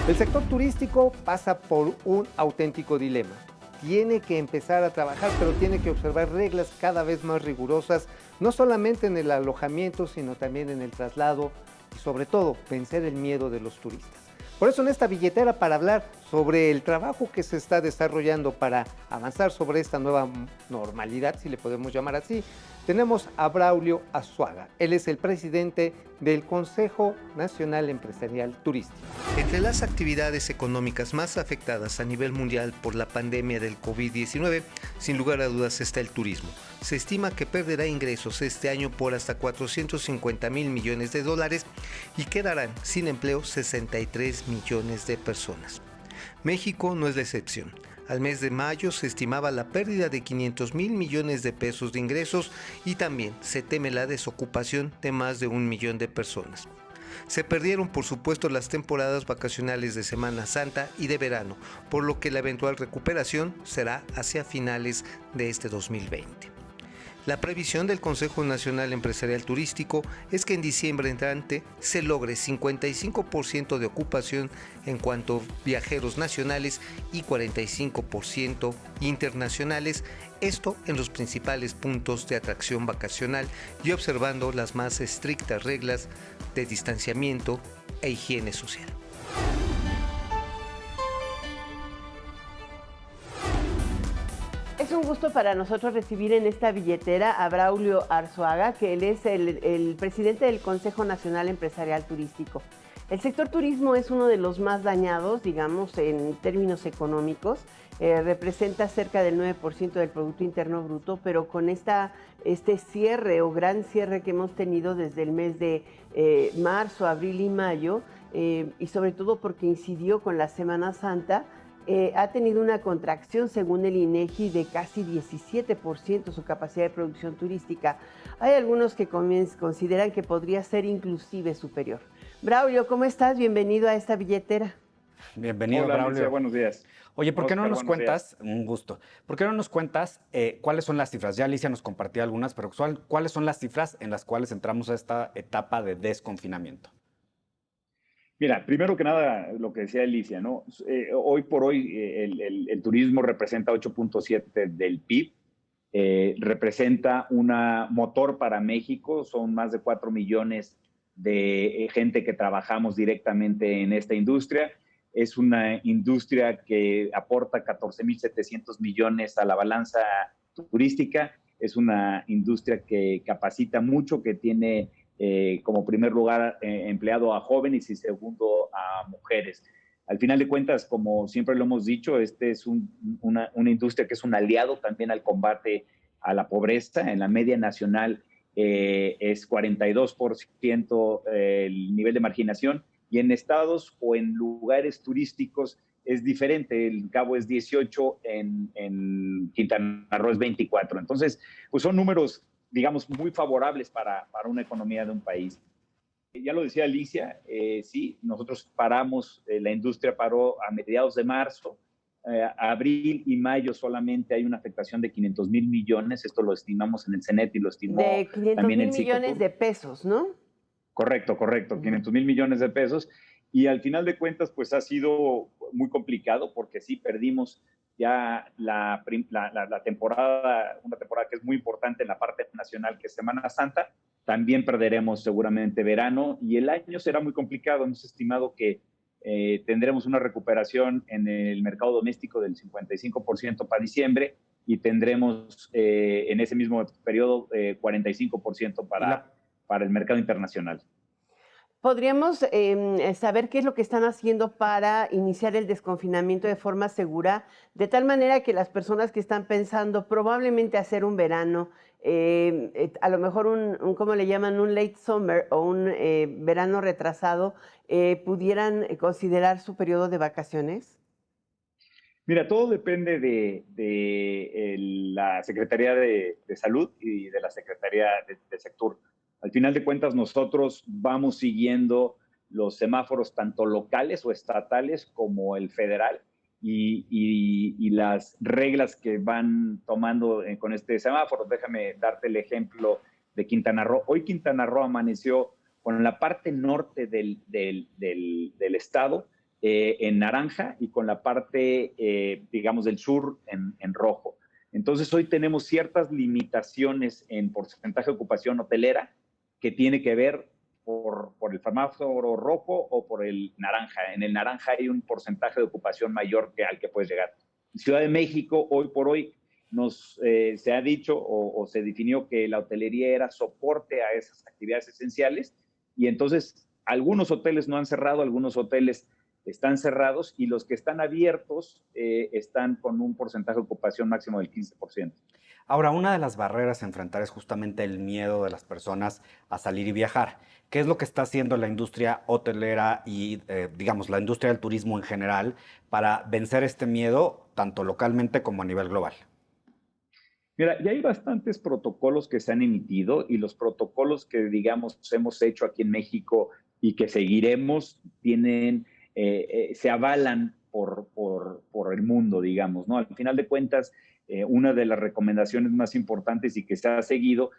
El sector turístico pasa por un auténtico dilema. Tiene que empezar a trabajar, pero tiene que observar reglas cada vez más rigurosas, no solamente en el alojamiento, sino también en el traslado y sobre todo vencer el miedo de los turistas. Por eso en esta billetera, para hablar sobre el trabajo que se está desarrollando para avanzar sobre esta nueva normalidad, si le podemos llamar así, tenemos a Braulio Arzuaga. Él es el presidente del Consejo Nacional Empresarial Turístico. Entre las actividades económicas más afectadas a nivel mundial por la pandemia del COVID-19, sin lugar a dudas está el turismo. Se estima que perderá ingresos este año por hasta 450,000 millones de dólares y quedarán sin empleo 63 millones de personas. México no es la excepción. Al mes de mayo se estimaba la pérdida de 500,000 millones de pesos de ingresos y también se teme la desocupación de más de 1 millón de personas. Se perdieron, por supuesto, las temporadas vacacionales de Semana Santa y de verano, por lo que la eventual recuperación será hacia finales de este 2020. La previsión del Consejo Nacional Empresarial Turístico es que en diciembre entrante se logre 55% de ocupación en cuanto a viajeros nacionales y 45% internacionales, esto en los principales puntos de atracción vacacional y observando las más estrictas reglas de distanciamiento e higiene social. Es un gusto para nosotros recibir en esta billetera a Braulio Arzuaga, que él es el presidente del Consejo Nacional Empresarial Turístico. El sector turismo es uno de los más dañados, digamos, en términos económicos. Representa cerca del 9% del Producto Interno Bruto, pero con este cierre o gran cierre que hemos tenido desde el mes de marzo, abril y mayo, y sobre todo porque incidió con la Semana Santa, ha tenido una contracción, según el INEGI, de casi 17% su capacidad de producción turística. Hay algunos que consideran que podría ser inclusive superior. Braulio, ¿cómo estás? Bienvenido a esta billetera. Bienvenido, Hola, Braulio. Alicia, buenos días. Oye, ¿por qué no Oscar, nos buenos cuentas? días. Un gusto. ¿Por qué no nos cuentas cuáles son las cifras? Ya Alicia nos compartió algunas, pero ¿cuáles son las cifras en las cuales entramos a esta etapa de desconfinamiento? Mira, primero que nada, lo que decía Alicia, ¿no? Hoy por hoy el turismo representa 8.7 del PIB, representa un motor para México, son más de 4 millones de gente que trabajamos directamente en esta industria. Es una industria que aporta 14,700 millones a la balanza turística, es una industria que capacita mucho, que tiene como primer lugar empleado a jóvenes y segundo a mujeres. Al final de cuentas, como siempre lo hemos dicho, este es una industria que es un aliado también al combate a la pobreza. En la media nacional es 42% el nivel de marginación y en estados o en lugares turísticos es diferente. El Cabo es 18, en Quintana Roo es 24. Entonces, pues son números, digamos, muy favorables para una economía de un país. Ya lo decía Alicia, sí, nosotros paramos, la industria paró a mediados de marzo. Abril y mayo solamente hay una afectación de 500,000 millones, esto lo estimamos en el CENET y lo estimó De 500 también mil el millones Cicotur. de pesos, ¿no? Correcto, correcto, 500,000 millones de pesos. Y al final de cuentas, pues ha sido muy complicado porque sí perdimos ya la temporada, una temporada que es muy importante en la parte nacional, que es Semana Santa. También perderemos seguramente verano y el año será muy complicado. Hemos estimado que tendremos una recuperación en el mercado doméstico del 55% para diciembre y tendremos en ese mismo periodo 45% para el mercado internacional. ¿Podríamos saber qué es lo que están haciendo para iniciar el desconfinamiento de forma segura, de tal manera que las personas que están pensando probablemente hacer un verano, a lo mejor ¿cómo le llaman? Un late summer o un verano retrasado, pudieran considerar su periodo de vacaciones? Mira, todo depende la Secretaría de Salud y de la Secretaría de Sectur. Al final de cuentas, nosotros vamos siguiendo los semáforos tanto locales o estatales como el federal y las reglas que van tomando con este semáforo. Déjame darte el ejemplo de Quintana Roo. Hoy Quintana Roo amaneció con la parte norte del estado en naranja y con la parte, digamos, del sur en rojo. Entonces, hoy tenemos ciertas limitaciones en porcentaje de ocupación hotelera que tiene que ver por el semáforo rojo o por el naranja. En el naranja hay un porcentaje de ocupación mayor que al que puedes llegar. Ciudad de México, hoy por hoy, se ha dicho o se definió que la hotelería era soporte a esas actividades esenciales y entonces algunos hoteles no han cerrado, algunos hoteles están cerrados y los que están abiertos están con un porcentaje de ocupación máximo del 15%. Ahora, una de las barreras a enfrentar es justamente el miedo de las personas a salir y viajar. ¿Qué es lo que está haciendo la industria hotelera y, digamos, la industria del turismo en general para vencer este miedo, tanto localmente como a nivel global? Mira, ya hay bastantes protocolos que se han emitido y los protocolos que, digamos, hemos hecho aquí en México y que seguiremos, se avalan por el mundo, digamos, ¿no? Al final de cuentas, una de las recomendaciones más importantes y que se ha seguido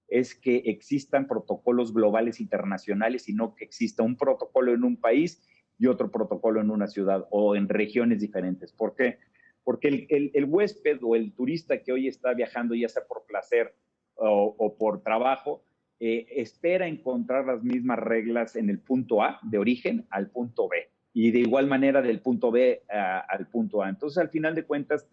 es que existan protocolos globales internacionales y no que exista un protocolo en un país y otro protocolo en una ciudad o en regiones diferentes. ¿Por qué? Porque el huésped o el turista que hoy está viajando, ya sea por placer o por trabajo, espera encontrar las mismas reglas en el punto A de origen al punto B y de igual manera del punto B al punto A. Entonces, al final de cuentas,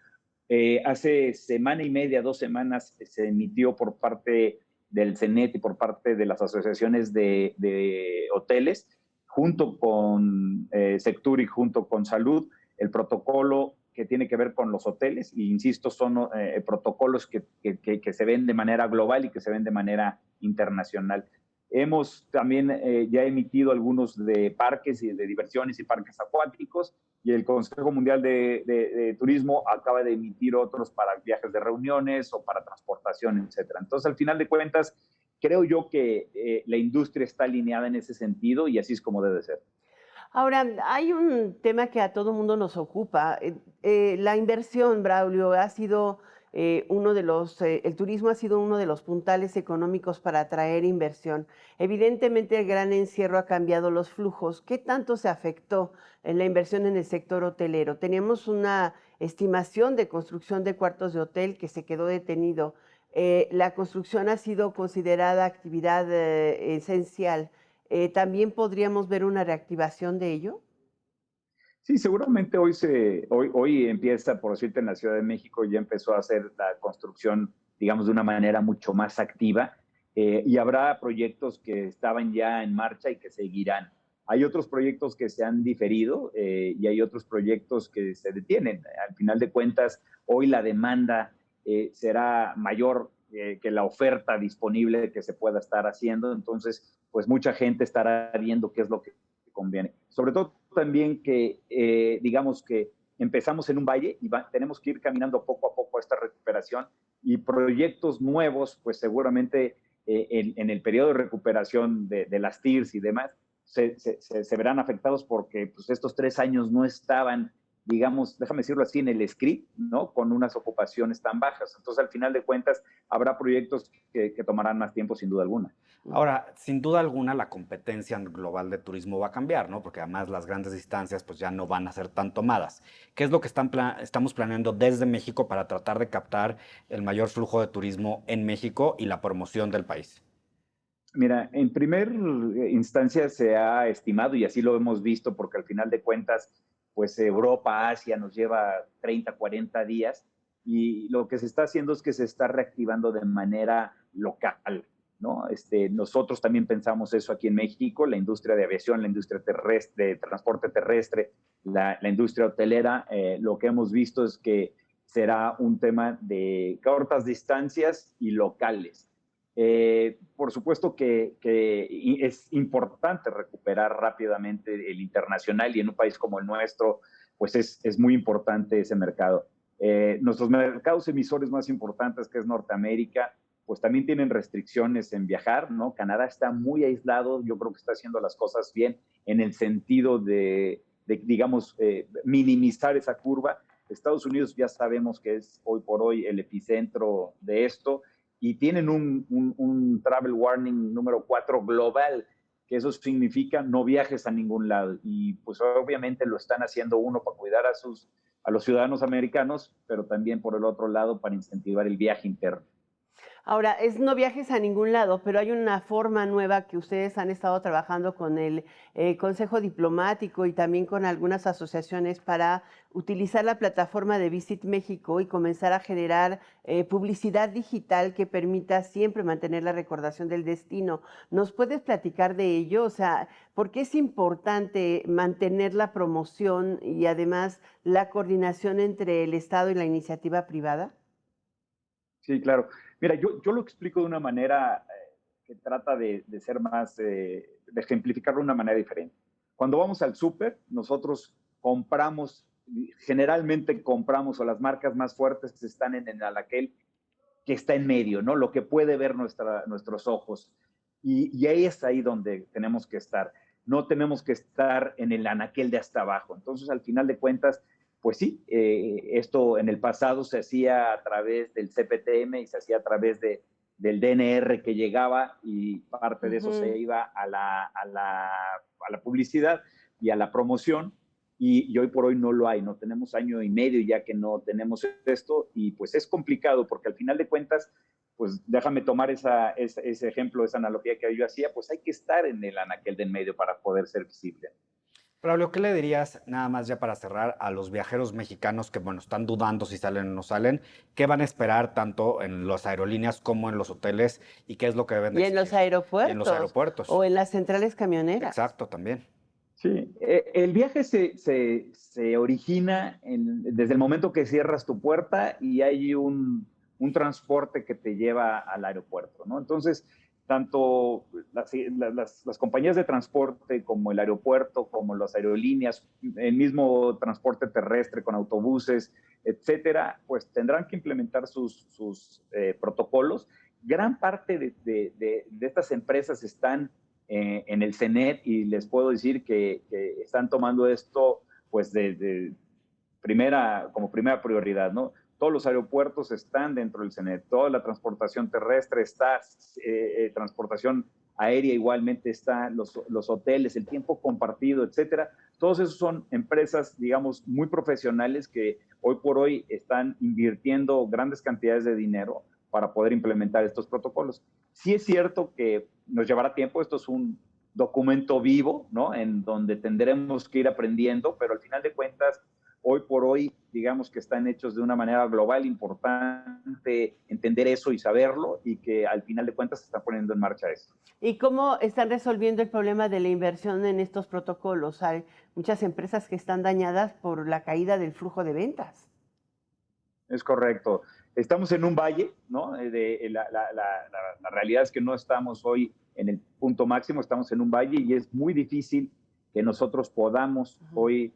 hace semana y media, 2 semanas, se emitió por parte del CENET y por parte de las asociaciones de hoteles, junto con Sectur y junto con Salud, el protocolo que tiene que ver con los hoteles, e insisto, son protocolos que se ven de manera global y que se ven de manera internacional. Hemos también ya emitido algunos de parques y de diversiones y parques acuáticos, y el Consejo Mundial de Turismo acaba de emitir otros para viajes de reuniones o para transportación, etcétera. Entonces, al final de cuentas, creo yo que la industria está alineada en ese sentido y así es como debe ser. Ahora, hay un tema que a todo mundo nos ocupa. La inversión, Braulio, ha sido uno de los, el turismo ha sido uno de los puntales económicos para atraer inversión. Evidentemente, el gran encierro ha cambiado los flujos. ¿Qué tanto se afectó en la inversión en el sector hotelero? Teníamos una estimación de construcción de cuartos de hotel que se quedó detenido. La construcción ha sido considerada actividad esencial. ¿También podríamos ver una reactivación de ello? Sí, seguramente hoy empieza, por decirte, en la Ciudad de México, ya empezó a hacer la construcción, digamos, de una manera mucho más activa, y habrá proyectos que estaban ya en marcha y que seguirán. Hay otros proyectos que se han diferido y hay otros proyectos que se detienen. Al final de cuentas, hoy la demanda será mayor que la oferta disponible que se pueda estar haciendo. Entonces, pues mucha gente estará viendo qué es lo que conviene. Sobre todo también que, digamos que empezamos en un valle y tenemos que ir caminando poco a poco a esta recuperación y proyectos nuevos, pues seguramente en el periodo de recuperación de las TIRs y demás, se verán afectados porque pues, estos 3 años no estaban, digamos, déjame decirlo así, en el script, ¿no? Con unas ocupaciones tan bajas. Entonces, al final de cuentas, habrá proyectos que tomarán más tiempo, sin duda alguna. Ahora, sin duda alguna, la competencia global de turismo va a cambiar, ¿no? Porque además las grandes distancias pues ya no van a ser tan tomadas. ¿Qué es lo que estamos planeando desde México para tratar de captar el mayor flujo de turismo en México y la promoción del país? Mira, en primer instancia se ha estimado, y así lo hemos visto, porque al final de cuentas, pues Europa, Asia nos lleva 30, 40 días, y lo que se está haciendo es que se está reactivando de manera local, ¿no? Nosotros también pensamos eso aquí en México, la industria de aviación, la industria terrestre, de transporte terrestre, la industria hotelera, lo que hemos visto es que será un tema de cortas distancias y locales. Por supuesto que es importante recuperar rápidamente el internacional y en un país como el nuestro, pues es muy importante ese mercado. Nuestros mercados emisores más importantes, que es Norteamérica, pues también tienen restricciones en viajar, ¿no? Canadá está muy aislado, yo creo que está haciendo las cosas bien en el sentido de digamos, minimizar esa curva. Estados Unidos ya sabemos que es hoy por hoy el epicentro de esto, y tienen un travel warning número 4 global que eso significa no viajes a ningún lado. Y pues obviamente lo están haciendo uno para cuidar a los ciudadanos americanos, pero también por el otro lado para incentivar el viaje interno. Ahora, no viajes a ningún lado, pero hay una forma nueva que ustedes han estado trabajando con el Consejo Diplomático y también con algunas asociaciones para utilizar la plataforma de Visit México y comenzar a generar publicidad digital que permita siempre mantener la recordación del destino. ¿Nos puedes platicar de ello? O sea, ¿por qué es importante mantener la promoción y además la coordinación entre el Estado y la iniciativa privada? Sí, claro. Mira, yo lo explico de una manera que trata de ser más, de ejemplificarlo de una manera diferente. Cuando vamos al súper, nosotros generalmente compramos, o las marcas más fuertes están en el anaquel que está en medio, ¿no? Lo que puede ver nuestros ojos. Y ahí es ahí donde tenemos que estar. No tenemos que estar en el anaquel de hasta abajo. Entonces, al final de cuentas, pues sí, esto en el pasado se hacía a través del CPTM y se hacía a través del DNR que llegaba, y parte de eso se iba a la publicidad y a la promoción, y hoy por hoy no lo hay. No tenemos año y medio ya que no tenemos esto, y pues es complicado porque al final de cuentas, pues déjame tomar ese ejemplo, esa analogía que yo hacía, pues hay que estar en el anaquel del medio para poder ser visible. Braulio, ¿qué le dirías, nada más ya para cerrar, a los viajeros mexicanos que, bueno, están dudando si salen o no salen? ¿Qué van a esperar tanto en las aerolíneas como en los hoteles? ¿Y qué es lo que deben de Y en los exigir? aeropuertos. Y en los aeropuertos. O en las centrales camioneras. Exacto, también. Sí, el viaje se origina desde el momento que cierras tu puerta y hay un transporte que te lleva al aeropuerto, ¿no? Entonces, tanto las compañías de transporte como el aeropuerto, como las aerolíneas, el mismo transporte terrestre con autobuses, etcétera, pues tendrán que implementar sus protocolos. Gran parte de estas empresas están en el CENET, y les puedo decir que están tomando esto pues como primera prioridad, ¿no? Todos los aeropuertos están dentro del CENET, toda la transportación terrestre está, transportación aérea igualmente está, los hoteles, el tiempo compartido, etcétera. Todos esos son empresas, digamos, muy profesionales que hoy por hoy están invirtiendo grandes cantidades de dinero para poder implementar estos protocolos. Sí es cierto que nos llevará tiempo, esto es un documento vivo, ¿no? En donde tendremos que ir aprendiendo, pero al final de cuentas, hoy por hoy, digamos que están hechos de una manera global, importante entender eso y saberlo, y que al final de cuentas se está poniendo en marcha esto. ¿Y cómo están resolviendo el problema de la inversión en estos protocolos? Hay muchas empresas que están dañadas por la caída del flujo de ventas. Es correcto. Estamos en un valle, ¿no? La realidad es que no estamos hoy en el punto máximo, estamos en un valle, y es muy difícil que nosotros podamos hoy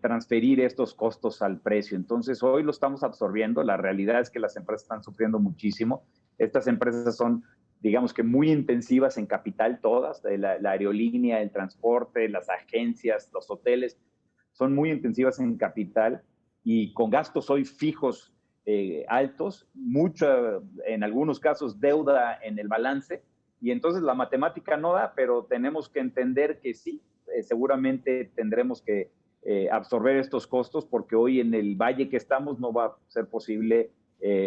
transferir estos costos al precio. Entonces, hoy lo estamos absorbiendo. La realidad es que las empresas están sufriendo muchísimo. Estas empresas son, digamos que muy intensivas en capital todas, la aerolínea, el transporte, las agencias, los hoteles, son muy intensivas en capital y con gastos hoy fijos altos, en algunos casos deuda en el balance, y entonces la matemática no da, pero tenemos que entender que sí, seguramente tendremos que absorber estos costos, porque hoy en el valle que estamos no va a ser posible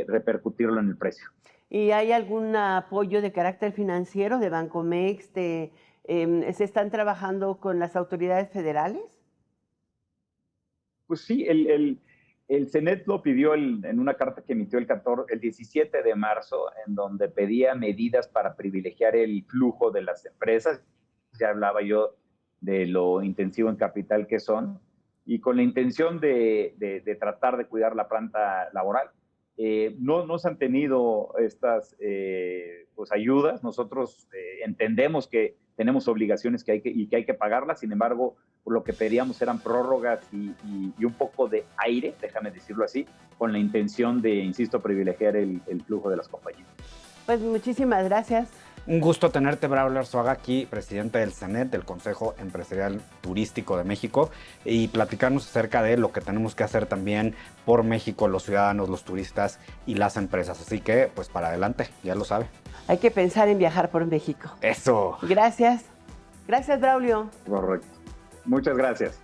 repercutirlo en el precio. ¿Y hay algún apoyo de carácter financiero de Bancomext? ¿Se están trabajando con las autoridades federales? Pues sí, el CENET lo pidió en una carta que emitió el 17 de marzo, en donde pedía medidas para privilegiar el flujo de las empresas. Ya hablaba yo de lo intensivo en capital que son, y con la intención de tratar de cuidar la planta laboral. No se han tenido estas pues ayudas. Nosotros entendemos que tenemos obligaciones que hay que pagarlas. Sin embargo, lo que pedíamos eran prórrogas y un poco de aire, déjame decirlo así, con la intención de, insisto, privilegiar el flujo de las compañías. Pues muchísimas gracias. Un gusto tenerte, Braulio Arzuaga, aquí, presidente del CENET, del Consejo Empresarial Turístico de México, y platicarnos acerca de lo que tenemos que hacer también por México, los ciudadanos, los turistas y las empresas. Así que, pues para adelante, ya lo sabe. Hay que pensar en viajar por México. ¡Eso! Gracias. Gracias, Braulio. Correcto. Muchas gracias.